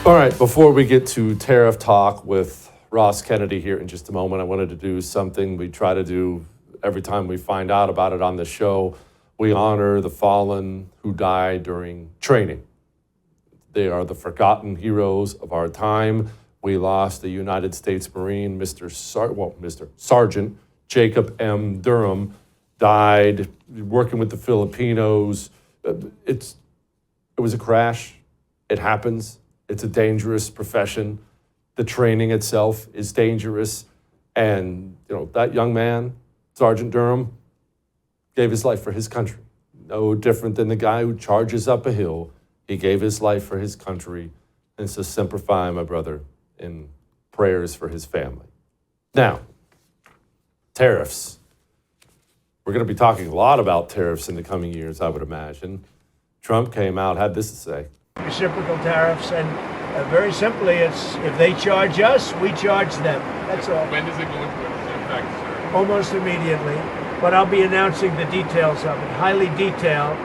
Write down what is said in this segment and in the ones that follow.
All right, before we get to tariff talk with Ross Kennedy here in just a moment, I wanted to do something we try to do every time we find out about it on the show. We honor the fallen who died during training. They are the forgotten heroes of our time. We lost a United States Marine, Mr. Sergeant Jacob M. Durham, died working with the Filipinos. It was a crash. It happens. It's a dangerous profession. The training itself is dangerous. And, that young man, Sergeant Durham, gave his life for his country. No different than the guy who charges up a hill. He gave his life for his country. And so Semper Fi, my brother, in prayers for his family. Now, tariffs. We're going to be talking a lot about tariffs in the coming years, I would imagine. Trump came out, had this to say. Reciprocal tariffs, and very simply, it's if they charge us, we charge them. That's all. When does it go into effect, sir? Almost immediately, but I'll be announcing the details of it, highly detailed,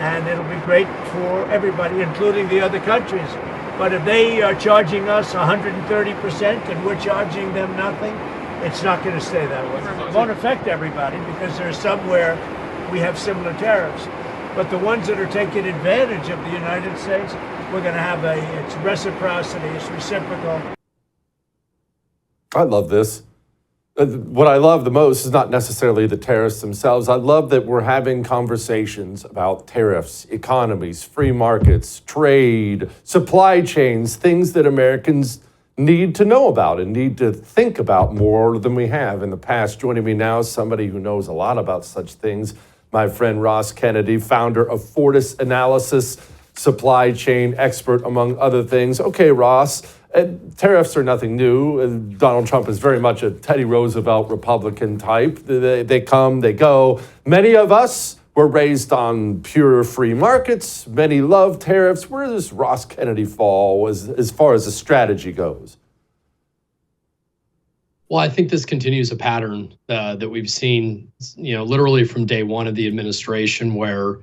and it'll be great for everybody, including the other countries. But if they are charging us 130% and we're charging them nothing, it's not going to stay that way. It won't affect everybody because there's some where we have similar tariffs. But the ones that are taking advantage of the United States, we're going to have it's reciprocity, it's reciprocal. I love this. What I love the most is not necessarily the tariffs themselves. I love that we're having conversations about tariffs, economies, free markets, trade, supply chains, things that Americans need to know about and need to think about more than we have in the past. Joining me now is somebody who knows a lot about such things. My friend Ross Kennedy, founder of Fortis Analysis, supply chain expert, among other things. Okay, Ross, tariffs are nothing new. Donald Trump is very much a Teddy Roosevelt Republican type. They come, they go. Many of us were raised on pure free markets. Many love tariffs. Where does Ross Kennedy fall as far as the strategy goes? Well, I think this continues a pattern that we've seen, literally from day one of the administration, where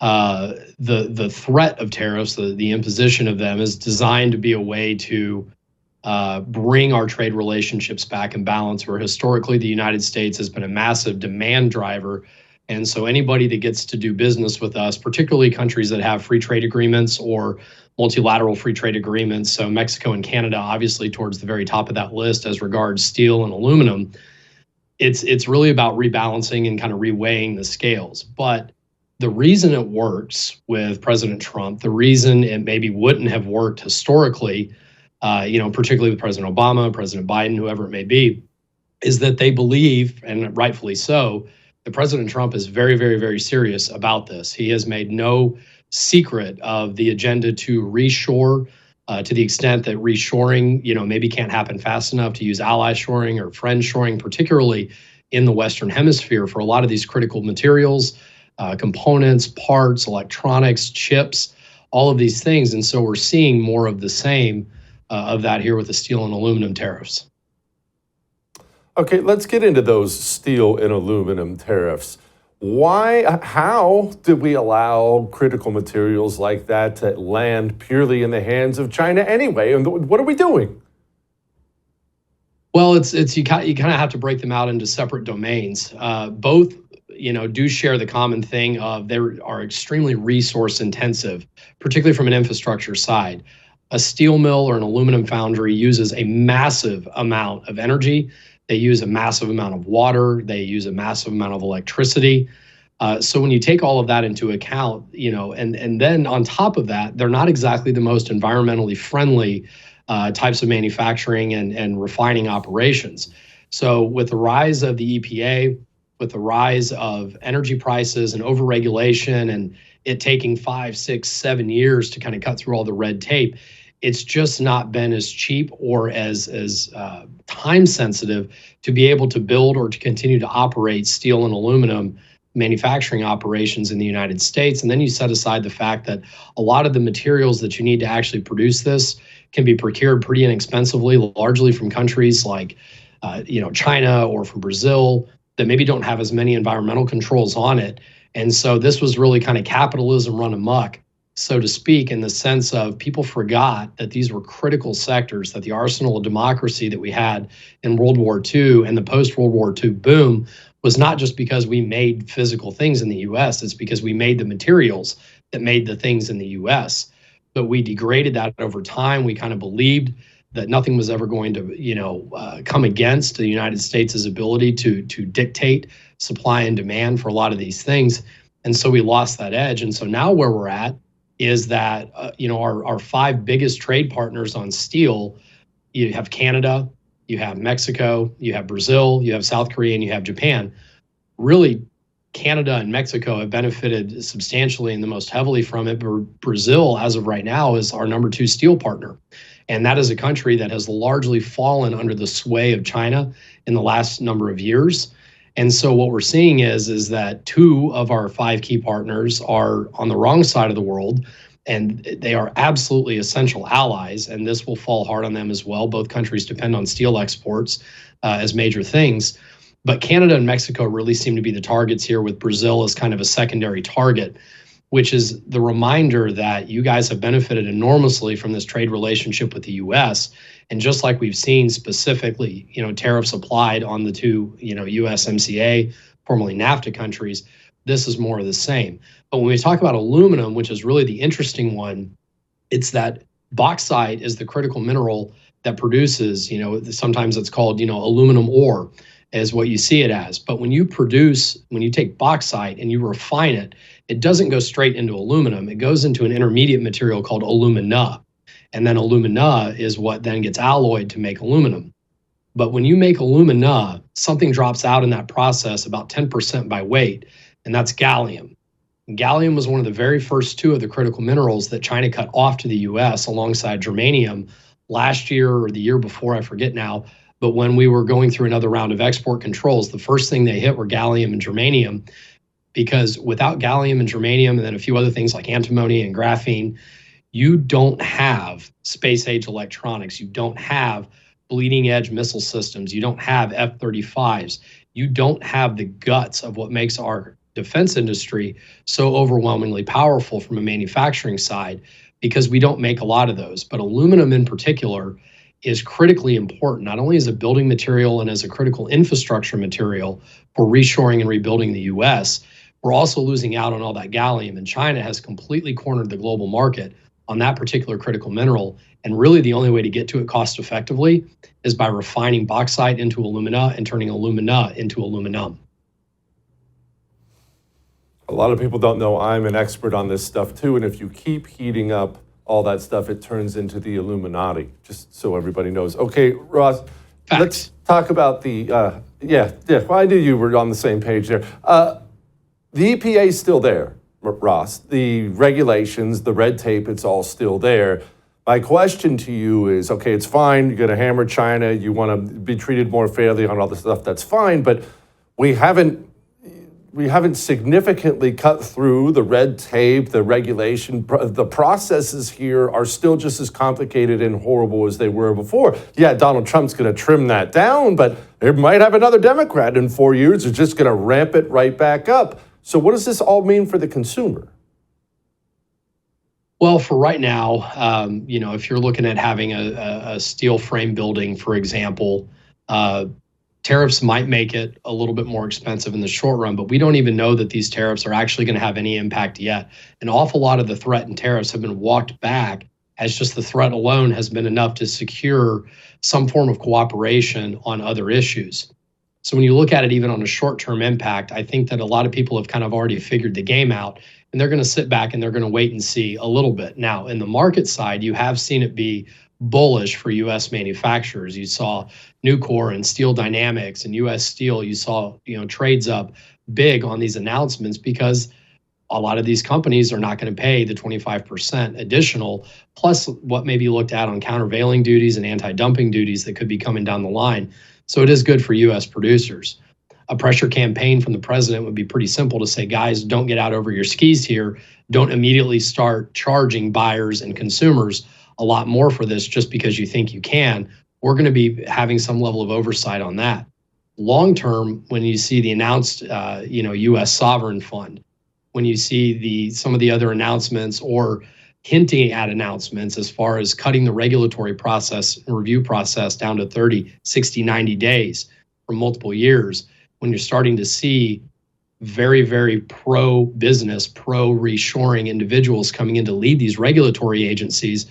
the threat of tariffs, the imposition of them, is designed to be a way to bring our trade relationships back in balance, where historically the United States has been a massive demand driver. And so anybody that gets to do business with us, particularly countries that have free trade agreements or multilateral free trade agreements, so Mexico and Canada obviously towards the very top of that list as regards steel and aluminum, it's really about rebalancing and kind of reweighing the scales. But the reason it works with President Trump, the reason it maybe wouldn't have worked historically, particularly with President Obama, President Biden, whoever it may be, is that they believe, and rightfully so, that President Trump is very, very, very serious about this. He has made no secret of the agenda to reshore, to the extent that reshoring, maybe can't happen fast enough, to use ally shoring or friend shoring, particularly in the Western Hemisphere for a lot of these critical materials, components, parts, electronics, chips, all of these things. And so we're seeing more of the same of that here with the steel and aluminum tariffs. Okay, let's get into those steel and aluminum tariffs. How did we allow critical materials like that to land purely in the hands of China anyway? And what are we doing? Well, you kind of have to break them out into separate domains. Both, do share the common thing of they are extremely resource intensive, particularly from an infrastructure side. A steel mill or an aluminum foundry uses a massive amount of energy. They use a massive amount of water. They use a massive amount of electricity. So when you take all of that into account, and then on top of that, they're not exactly the most environmentally friendly types of manufacturing and refining operations. So with the rise of the EPA, with the rise of energy prices and overregulation, and it taking 5, 6, 7 years to kind of cut through all the red tape, it's just not been as cheap or as time sensitive to be able to build or to continue to operate steel and aluminum manufacturing operations in the United States. And then you set aside the fact that a lot of the materials that you need to actually produce this can be procured pretty inexpensively, largely from countries like China or from Brazil that maybe don't have as many environmental controls on it. And so this was really kind of capitalism run amok, so to speak, in the sense of people forgot that these were critical sectors, that the arsenal of democracy that we had in World War II and the post-World War II boom was not just because we made physical things in the US, it's because we made the materials that made the things in the US. But we degraded that over time. We kind of believed that nothing was ever going to, come against the United States' ability to dictate supply and demand for a lot of these things. And so we lost that edge. And so now where we're at is that, our five biggest trade partners on steel, you have Canada, you have Mexico, you have Brazil, you have South Korea, and you have Japan. Really, Canada and Mexico have benefited substantially and the most heavily from it. But Brazil, as of right now, is our number 2 steel partner. And that is a country that has largely fallen under the sway of China in the last number of years. And so what we're seeing is that 2 of our 5 key partners are on the wrong side of the world, and they are absolutely essential allies, and this will fall hard on them as well. Both countries depend on steel exports as major things. But Canada and Mexico really seem to be the targets here, with Brazil as kind of a secondary target, which is the reminder that you guys have benefited enormously from this trade relationship with the US. And just like we've seen specifically, tariffs applied on the 2, USMCA, formerly NAFTA countries, this is more of the same. But when we talk about aluminum, which is really the interesting one, it's that bauxite is the critical mineral that produces, sometimes it's called, aluminum ore, is what you see it as. But when you take bauxite and you refine it, it doesn't go straight into aluminum. It goes into an intermediate material called alumina. And then alumina is what then gets alloyed to make aluminum. But when you make alumina, something drops out in that process, about 10% by weight, and that's gallium. And gallium was one of the very first 2 of the critical minerals that China cut off to the US alongside germanium last year or the year before, I forget now. But when we were going through another round of export controls, the first thing they hit were gallium and germanium, because without gallium and germanium and then a few other things like antimony and graphene, you don't have space-age electronics. You don't have bleeding-edge missile systems. You don't have F-35s. You don't have the guts of what makes our defense industry so overwhelmingly powerful from a manufacturing side, because we don't make a lot of those. But aluminum in particular is critically important, not only as a building material and as a critical infrastructure material for reshoring and rebuilding the US, we're also losing out on all that gallium. And China has completely cornered the global market on that particular critical mineral. And really the only way to get to it cost effectively is by refining bauxite into alumina and turning alumina into aluminum. A lot of people don't know I'm an expert on this stuff too, and if you keep heating up all that stuff, it turns into the Illuminati, just so everybody knows. Okay, Ross, Facts. Let's talk about the, well, I knew you were on the same page there. The EPA is still there, Ross. The regulations, the red tape, it's all still there. My question to you is, okay, it's fine, you're going to hammer China, you want to be treated more fairly on all this stuff, that's fine, but we haven't significantly cut through the red tape, the regulation. The processes here are still just as complicated and horrible as they were before. Yeah, Donald Trump's going to trim that down, but they might have another Democrat in 4 years who's just going to ramp it right back up. So what does this all mean for the consumer? Well, for right now, if you're looking at having a steel frame building, for example, tariffs might make it a little bit more expensive in the short run, but we don't even know that these tariffs are actually going to have any impact yet. An awful lot of the threat and tariffs have been walked back, as just the threat alone has been enough to secure some form of cooperation on other issues. So when you look at it even on a short-term impact, I think that a lot of people have kind of already figured the game out, and they're going to sit back and they're going to wait and see a little bit. Now, in the market side, you have seen it be bullish for U.S. manufacturers. You saw Nucor and Steel Dynamics and U.S. Steel. You saw trades up big on these announcements, because a lot of these companies are not going to pay the 25% additional, plus what may be looked at on countervailing duties and anti-dumping duties that could be coming down the line. So it is good for U.S. producers. A pressure campaign from the president would be pretty simple to say, guys, don't get out over your skis here. Don't immediately start charging buyers and consumers a lot more for this just because you think you can. We're going to be having some level of oversight on that. Long term, when you see the announced, U.S. sovereign fund, when you see some of the other announcements or hinting at announcements as far as cutting the regulatory process and review process down to 30, 60, 90 days for multiple years, when you're starting to see very, very pro-business, pro-reshoring individuals coming in to lead these regulatory agencies,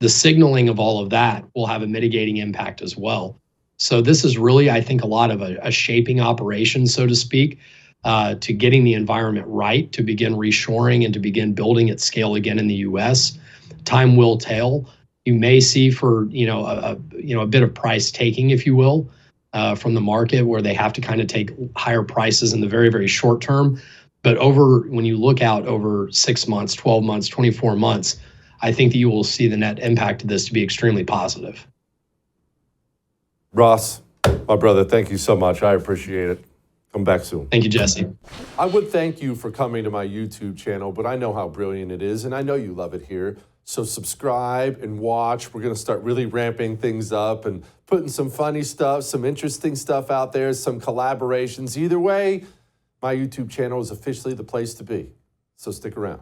the signaling of all of that will have a mitigating impact as well. So this is really, I think, a lot of a shaping operation, so to speak, to getting the environment right, to begin reshoring and to begin building at scale again in the U.S. Time will tell. You may see for a bit of price taking, if you will, from the market, where they have to kind of take higher prices in the very, very short term. But when you look out over 6 months, 12 months, 24 months, I think that you will see the net impact of this to be extremely positive. Ross, my brother, thank you so much. I appreciate it. Come back soon. Thank you, Jesse. I would thank you for coming to my YouTube channel, but I know how brilliant it is, and I know you love it here. So subscribe and watch. We're going to start really ramping things up and putting some funny stuff, some interesting stuff out there, some collaborations. Either way, my YouTube channel is officially the place to be. So stick around.